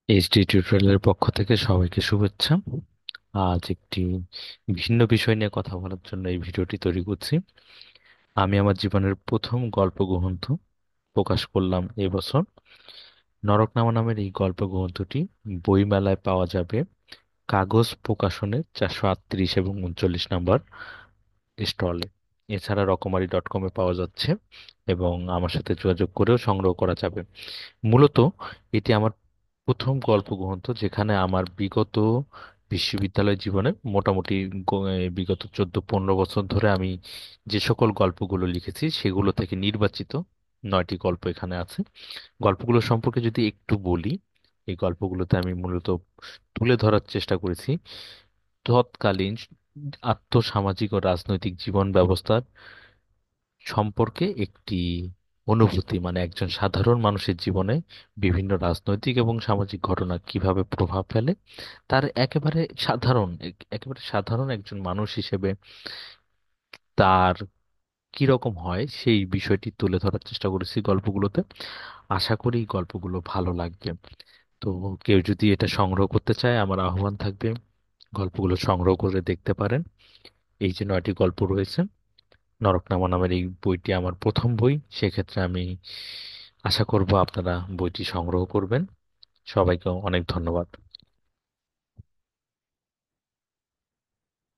HD টিউটোরিয়ালের পক্ষ থেকে সবাইকে শুভেচ্ছা। আজ একটি ভিন্ন বিষয় নিয়ে কথা বলার জন্য এই ভিডিওটি তৈরি করছি। আমি আমার জীবনের প্রথম গল্প গ্রন্থ প্রকাশ করলাম এবছর। নরকনামা নামের এই গল্প গ্রন্থটি বইমেলায় পাওয়া যাবে কাগজ প্রকাশনের 438 এবং 39 নম্বর স্টলে। এছাড়া রকমারি.com-এ পাওয়া যাচ্ছে এবং আমার সাথে যোগাযোগ করেও সংগ্রহ করা যাবে। মূলত এটি আমার প্রথম গল্প গ্রন্থ, যেখানে আমার বিগত বিশ্ববিদ্যালয় জীবনে মোটামুটি বিগত 14-15 বছর ধরে আমি যে সকল গল্পগুলো লিখেছি সেগুলো থেকে নির্বাচিত 9টি গল্প এখানে আছে। গল্পগুলো সম্পর্কে যদি একটু বলি, এই গল্পগুলোতে আমি মূলত তুলে ধরার চেষ্টা করেছি তৎকালীন আর্থসামাজিক ও রাজনৈতিক জীবন ব্যবস্থার সম্পর্কে একটি অনুভূতি, মানে একজন সাধারণ মানুষের জীবনে বিভিন্ন রাজনৈতিক এবং সামাজিক ঘটনা কিভাবে প্রভাব ফেলে, তার একেবারে সাধারণ একজন মানুষ হিসেবে তার কি রকম হয় সেই বিষয়টি তুলে ধরার চেষ্টা করেছি গল্পগুলোতে। আশা করি এই গল্পগুলো ভালো লাগবে। তো কেউ যদি এটা সংগ্রহ করতে চায়, আমার আহ্বান থাকবে গল্পগুলো সংগ্রহ করে দেখতে পারেন। এই যে 9টি গল্প রয়েছে, নরকনামা নামের এই বইটি আমার প্রথম বই। সেক্ষেত্রে আমি আশা করব আপনারা বইটি সংগ্রহ করবেন। সবাইকে অনেক ধন্যবাদ।